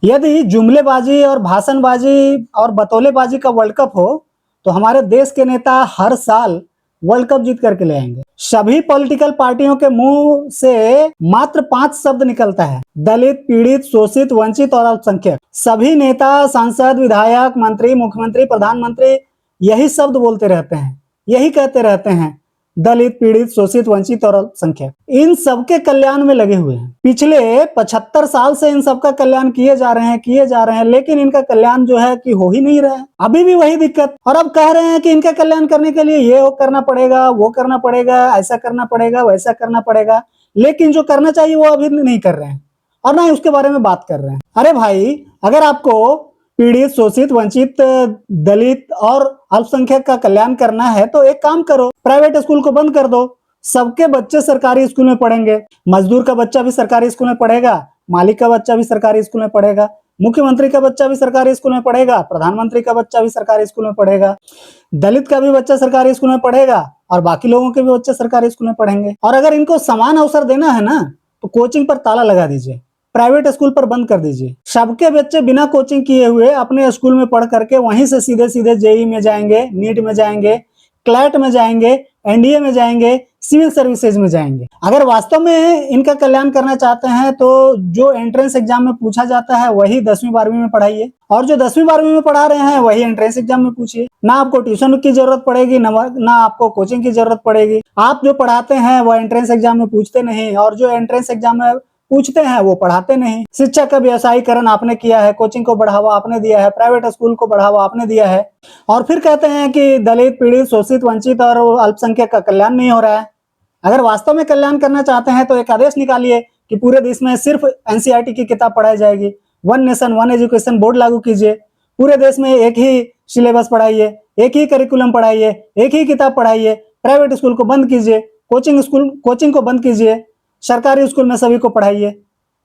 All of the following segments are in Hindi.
यदि जुमलेबाजी और भाषणबाजी और बतौलेबाजी का वर्ल्ड कप हो तो हमारे देश के नेता हर साल वर्ल्ड कप जीत करके ले आएंगे। सभी पॉलिटिकल पार्टियों के मुंह से मात्र 5 शब्द निकलता है: दलित, पीड़ित, शोषित, वंचित और अल्पसंख्यक। सभी नेता, सांसद, विधायक, मंत्री, मुख्यमंत्री, प्रधानमंत्री यही शब्द बोलते रहते हैं, यही कहते रहते हैं: दलित, पीड़ित, शोषित, वंचित और अल्पसंख्यक। इन सबके कल्याण में लगे हुए हैं। पिछले 75 साल से इन सबका कल्याण किए जा रहे हैं, लेकिन इनका कल्याण जो है कि हो ही नहीं रहा है। अभी भी वही दिक्कत। और अब कह रहे हैं कि इनका कल्याण करने के लिए ये करना पड़ेगा, वो करना पड़ेगा, ऐसा करना पड़ेगा, वैसा करना पड़ेगा, लेकिन जो करना चाहिए वो अभी नहीं कर रहे हैं और ना ही उसके बारे में बात कर रहे हैं। अरे भाई, अगर आपको पीड़ित, शोषित, वंचित, दलित और अल्पसंख्यक का कल्याण करना है तो एक काम करो, प्राइवेट स्कूल को बंद कर दो। सबके बच्चे सरकारी स्कूल में पढ़ेंगे। मजदूर का बच्चा भी सरकारी स्कूल में पढ़ेगा, मालिक का बच्चा भी सरकारी स्कूल में पढ़ेगा, मुख्यमंत्री का बच्चा भी सरकारी स्कूल में पढ़ेगा, प्रधानमंत्री का बच्चा भी सरकारी स्कूल में पढ़ेगा, दलित का भी बच्चा सरकारी स्कूल में पढ़ेगा और बाकी लोगों के भी बच्चे सरकारी स्कूल में पढ़ेंगे। और अगर इनको समान अवसर देना है ना तो कोचिंग पर ताला लगा दीजिए, प्राइवेट स्कूल पर बंद कर दीजिए। सबके बच्चे बिना कोचिंग किए हुए अपने स्कूल में पढ़ करके वहीं से सीधे सीधे जेईई में जाएंगे, नीट में जाएंगे, क्लैट में जाएंगे, एनडीए में जाएंगे, सिविल सर्विसेज में जाएंगे। अगर वास्तव में इनका कल्याण करना चाहते हैं तो जो एंट्रेंस एग्जाम में पूछा जाता है वही 10वीं 12वीं में पढ़ाइए, और जो 10वीं 12वीं में पढ़ा रहे हैं वही एंट्रेंस एग्जाम में पूछिए। ना आपको ट्यूशन की जरूरत पड़ेगी, ना आपको कोचिंग की जरूरत पड़ेगी। आप जो पढ़ाते हैं वो एंट्रेंस एग्जाम में पूछते नहीं, और जो एंट्रेंस एग्जाम में पूछते हैं वो पढ़ाते नहीं। शिक्षा का व्यवसायीकरण आपने किया है, कोचिंग को बढ़ावा आपने दिया है, प्राइवेट स्कूल को बढ़ावा आपने दिया है, और फिर कहते हैं कि दलित, पीड़ित, शोषित, वंचित और अल्पसंख्यक का कल्याण नहीं हो रहा है। अगर वास्तव में कल्याण करना चाहते हैं तो एक आदेश निकालिए कि पूरे देश में सिर्फ एनसीईआरटी की किताब पढ़ाई जाएगी। One nation one education board लागू कीजिए। पूरे देश में एक ही सिलेबस पढ़ाइए, एक ही करिकुलम पढ़ाइए, एक ही किताब पढ़ाइए। प्राइवेट स्कूल को बंद कीजिए, कोचिंग को बंद कीजिए, सरकारी स्कूल में सभी को पढ़ाइए।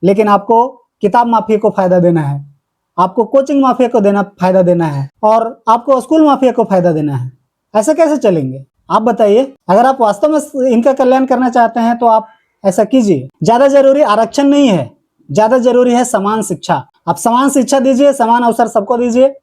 लेकिन आपको किताब माफिया को फायदा देना है, आपको कोचिंग माफिया को फायदा देना है, और आपको स्कूल माफिया को फायदा देना है। ऐसा कैसे चलेंगे आप बताइए? अगर आप वास्तव में इनका कल्याण करना चाहते हैं तो आप ऐसा कीजिए। ज्यादा जरूरी आरक्षण नहीं है, ज्यादा जरूरी है समान शिक्षा। आप समान शिक्षा दीजिए, समान अवसर सबको दीजिए,